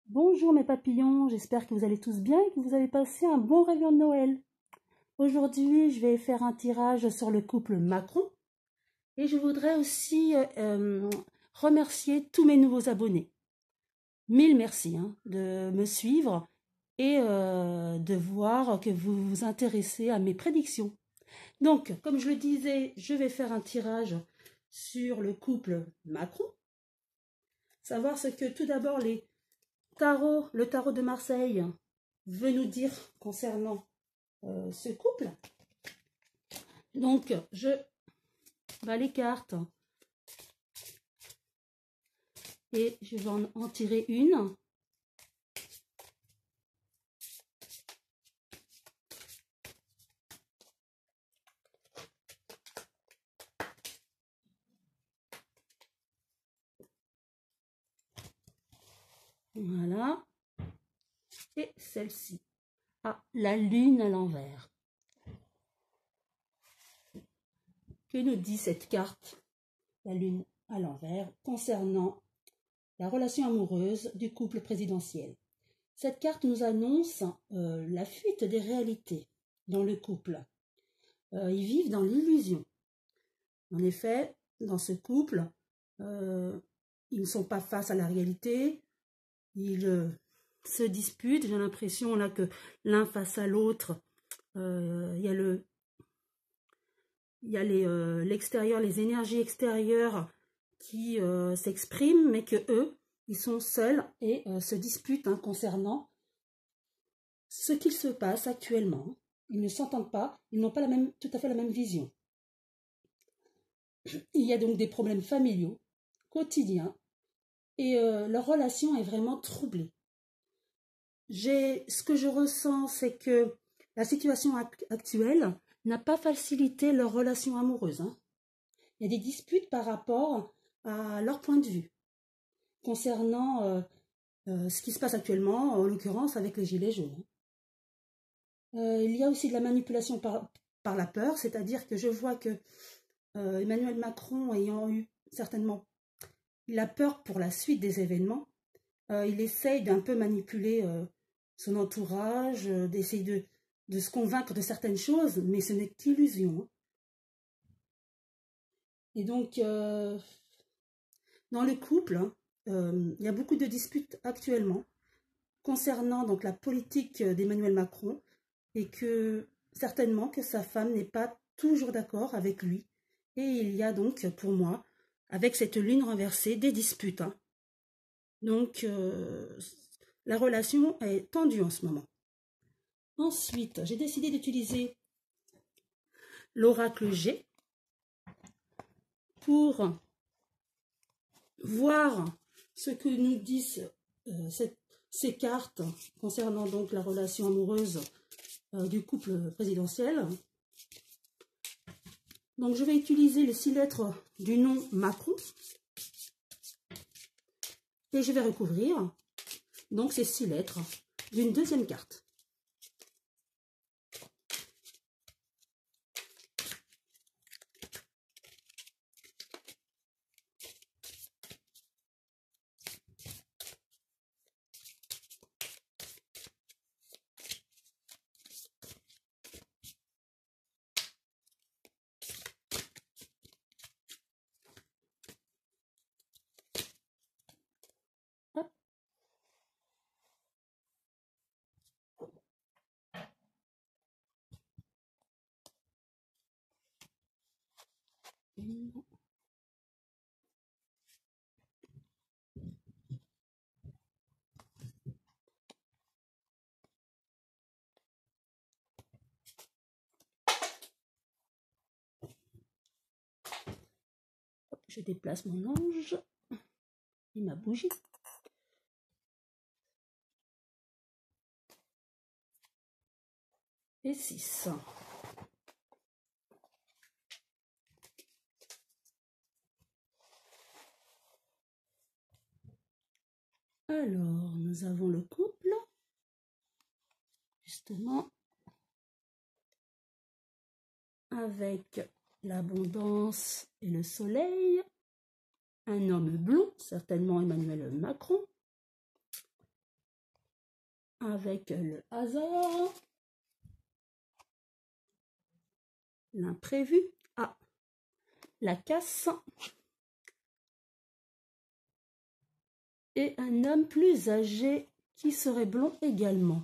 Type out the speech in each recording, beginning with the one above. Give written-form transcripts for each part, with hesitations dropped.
Bonjour mes papillons, j'espère que vous allez tous bien et que vous avez passé un bon réveillon de Noël. Aujourd'hui, je vais faire un tirage sur le couple Macron et je voudrais aussi remercier tous mes nouveaux abonnés. Mille merci de me suivre et de voir que vous vous intéressez à mes prédictions. Donc, comme je le disais, je vais faire un tirage sur le couple Macron. Savoir ce que tout d'abord le tarot de Marseille veut nous dire concernant ce couple. Donc, je bats les cartes et je vais en tirer une. Voilà. Et celle-ci. Ah, la lune à l'envers. Que nous dit cette carte, la lune à l'envers, concernant la relation amoureuse du couple présidentiel? Cette carte nous annonce la fuite des réalités dans le couple. Ils vivent dans l'illusion. En effet, dans ce couple, ils ne sont pas face à la réalité, ils se disputent. J'ai l'impression là que l'un face à l'autre, il y a l'extérieur, les énergies extérieures qui s'expriment, mais que eux, ils sont seuls et se disputent concernant ce qu'il se passe actuellement. Ils ne s'entendent pas, ils n'ont pas tout à fait la même vision. Il y a donc des problèmes familiaux, quotidiens, et leur relation est vraiment troublée. Ce que je ressens, c'est que la situation actuelle n'a pas facilité leur relation amoureuse. Il y a des disputes par rapport à leur point de vue concernant ce qui se passe actuellement, en l'occurrence avec les gilets jaunes. Il y a aussi de la manipulation par la peur, c'est-à-dire que je vois que Emmanuel Macron, ayant eu certainement la peur pour la suite des événements, il essaye d'un peu manipuler son entourage, d'essayer de se convaincre de certaines choses, mais ce n'est qu'illusion. Et donc, dans le couple, il y a beaucoup de disputes actuellement concernant donc la politique d'Emmanuel Macron, et que certainement que sa femme n'est pas toujours d'accord avec lui. Et il y a donc, pour moi, avec cette lune renversée, des disputes. Donc, la relation est tendue en ce moment. Ensuite, j'ai décidé d'utiliser l'oracle G pour voir ce que nous disent ces cartes concernant donc la relation amoureuse du couple présidentiel. Donc, je vais utiliser les 6 lettres du nom Macron et je vais recouvrir donc ces 6 lettres d'une deuxième carte. Hop. Je déplace mon ange et ma bougie. Et 6. Alors, nous avons le couple, justement, avec l'abondance et le soleil, un homme blond, certainement Emmanuel Macron, avec le hasard, l'imprévu, la casse, et un homme plus âgé qui serait blond également.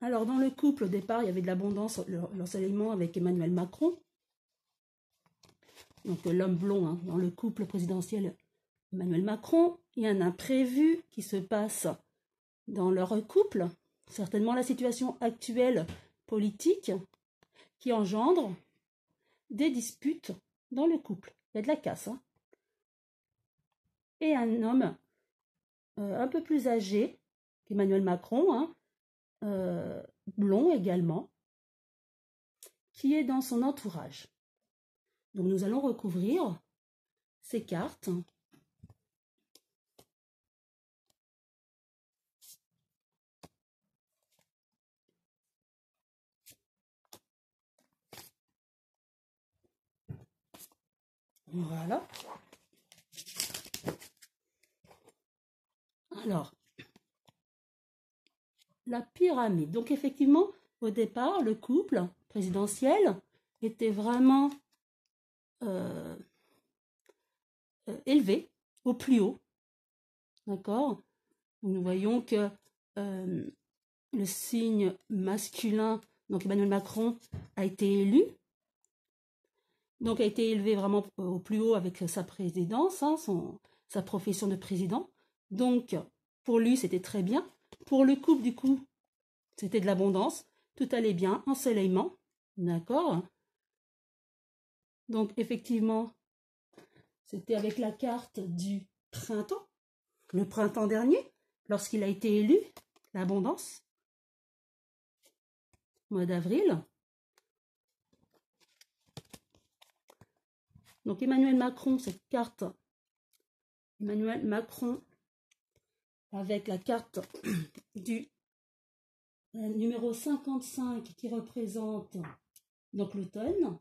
Alors, dans le couple, au départ, il y avait de l'abondance, l'ensoleillement avec Emmanuel Macron. Donc, l'homme blond, hein, dans le couple présidentiel Emmanuel Macron. Il y a un imprévu qui se passe dans leur couple. Certainement la situation actuelle politique qui engendre des disputes dans le couple. Il y a de la casse. Hein. Et un homme un peu plus âgé qu'Emmanuel Macron, hein, blond également, qui est dans son entourage. Donc nous allons recouvrir ces cartes. Voilà. Alors, la pyramide. Donc effectivement, au départ, le couple présidentiel était vraiment élevé, au plus haut. D'accord? Nous voyons que le signe masculin, donc Emmanuel Macron, a été élu. Donc a été élevé vraiment au plus haut avec sa présidence, hein, sa profession de président. Donc pour lui, c'était très bien. Pour le couple, du coup, c'était de l'abondance. Tout allait bien, ensoleillement. D'accord? Donc effectivement, c'était avec la carte du printemps, le printemps dernier, lorsqu'il a été élu, l'abondance, mois d'avril. Donc Emmanuel Macron, cette carte, Emmanuel Macron avec la carte du numéro 55 qui représente donc l'automne.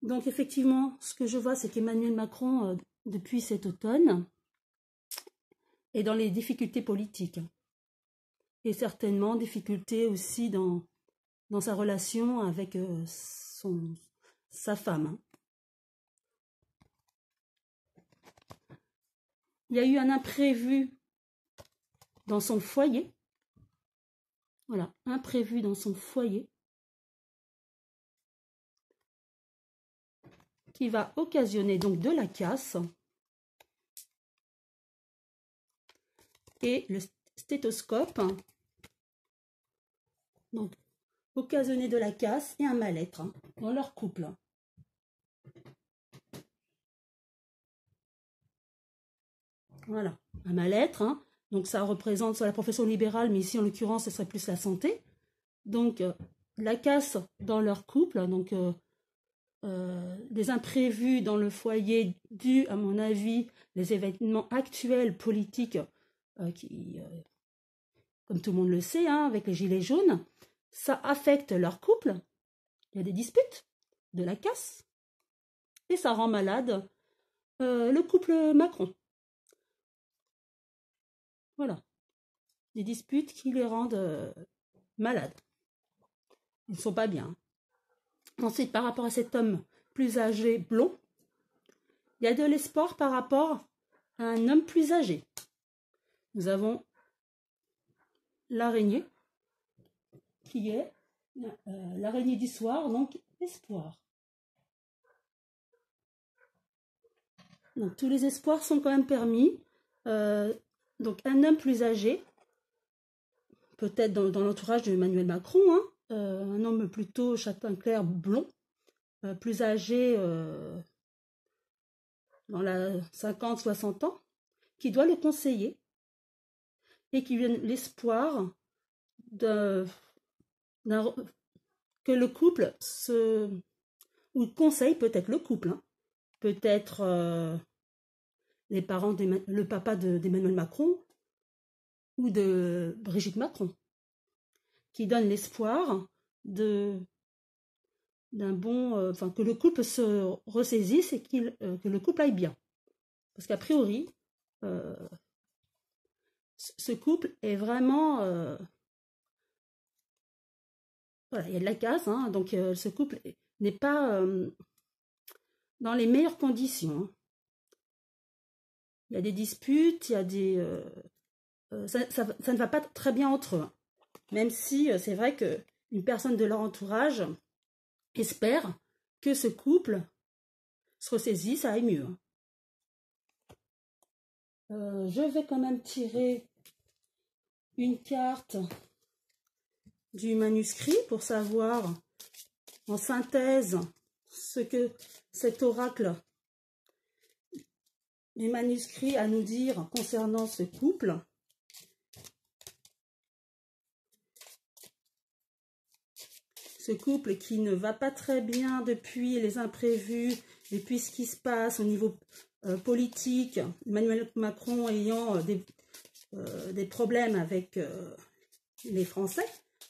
Donc effectivement, ce que je vois, c'est qu'Emmanuel Macron, depuis cet automne, est dans les difficultés politiques. Et certainement difficultés aussi dans sa relation avec sa femme. Il y a eu un imprévu dans son foyer. Voilà, imprévu dans son foyer. Qui va occasionner donc de la casse. Et le stéthoscope. Donc, occasionner de la casse et un mal-être dans leur couple. Voilà, un mal-être. Hein. Donc, ça représente soit la profession libérale, mais ici, en l'occurrence, ce serait plus la santé. Donc, la casse dans leur couple. Donc, des imprévus dans le foyer dû, à mon avis, les événements actuels politiques qui, comme tout le monde le sait, hein, avec les gilets jaunes, ça affecte leur couple. Il y a des disputes, de la casse, et ça rend malade le couple Macron. Voilà. Des disputes qui les rendent malades. Ils ne sont pas bien. Ensuite, par rapport à cet homme plus âgé, blond, il y a de l'espoir par rapport à un homme plus âgé. Nous avons l'araignée, qui est l'araignée du soir, donc espoir. Donc tous les espoirs sont quand même permis. Donc un homme plus âgé, peut-être dans l'entourage de Emmanuel Macron, hein, un homme plutôt châtain clair blond, plus âgé dans la 50-60 ans, qui doit le conseiller et qui donne l'espoir que le couple ou conseille peut-être le couple, hein, peut-être les parents, le papa d'Emmanuel Macron ou de Brigitte Macron, qui donne l'espoir d'un bon, que le couple se ressaisisse et que le couple aille bien. Parce qu'a priori, ce couple est vraiment... voilà, il y a de la casse, hein, donc ce couple n'est pas dans les meilleures conditions. Hein. Il y a des disputes, il y a des... ça ne va pas très bien entre eux. Hein. Même si c'est vrai qu'une personne de leur entourage espère que ce couple se ressaisisse, ça aille mieux. Hein. Je vais quand même tirer une carte du manuscrit pour savoir en synthèse ce que cet oracle du manuscrit a à nous dire concernant ce couple. Ce couple qui ne va pas très bien depuis les imprévus, depuis ce qui se passe au niveau politique, Emmanuel Macron ayant des problèmes avec les Français.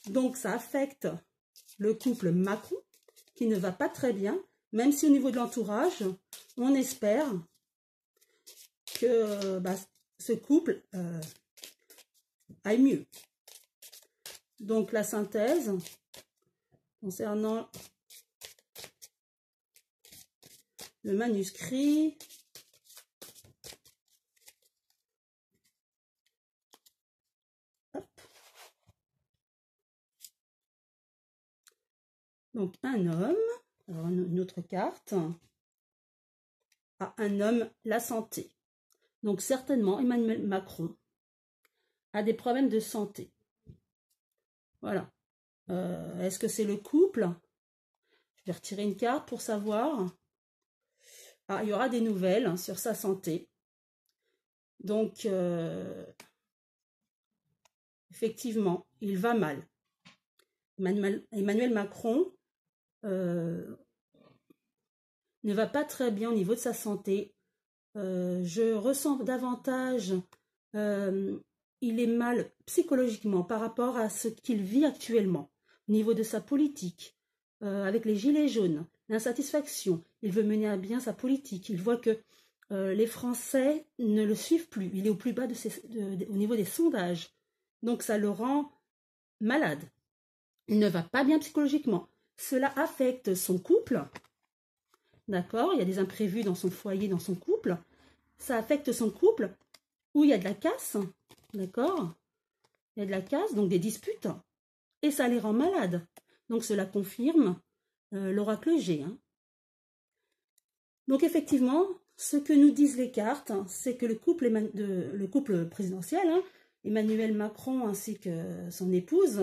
Donc ça affecte le couple Macron qui ne va pas très bien, même si au niveau de l'entourage, on espère que ce couple aille mieux. Donc la synthèse concernant le manuscrit. Hop. Donc un homme, alors une autre carte. Ah, un homme, la santé. Donc certainement Emmanuel Macron a des problèmes de santé. Voilà. Est-ce que c'est le couple? Je vais retirer une carte pour savoir. Ah, il y aura des nouvelles hein, sur sa santé. Donc, effectivement, il va mal. Emmanuel Macron ne va pas très bien au niveau de sa santé. Je ressens davantage, il est mal psychologiquement par rapport à ce qu'il vit actuellement, au niveau de sa politique, avec les gilets jaunes, l'insatisfaction. Il veut mener à bien sa politique. Il voit que les Français ne le suivent plus. Il est au plus bas au niveau des sondages. Donc ça le rend malade. Il ne va pas bien psychologiquement. Cela affecte son couple. D'accord, il y a des imprévus dans son foyer, dans son couple. Ça affecte son couple où il y a de la casse. D'accord, il y a de la casse, donc des disputes. Et ça les rend malades. Donc cela confirme l'oracle G. Hein. Donc effectivement, ce que nous disent les cartes, c'est que le couple présidentiel, hein, Emmanuel Macron ainsi que son épouse,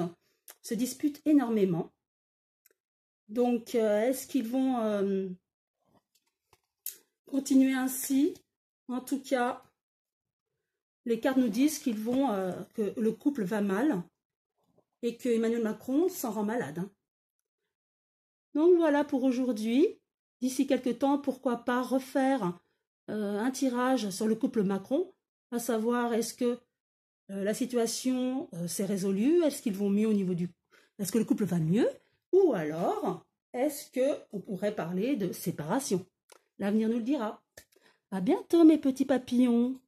se disputent énormément. Donc est-ce qu'ils vont continuer ainsi? En tout cas, les cartes nous disent que le couple va mal et que Emmanuel Macron s'en rend malade. Hein. Donc voilà pour aujourd'hui. D'ici quelques temps, pourquoi pas refaire un tirage sur le couple Macron, à savoir est-ce que la situation s'est résolue, est-ce qu'ils vont mieux au niveau est-ce que le couple va mieux, ou alors est-ce qu'on pourrait parler de séparation? L'avenir nous le dira. À bientôt mes petits papillons.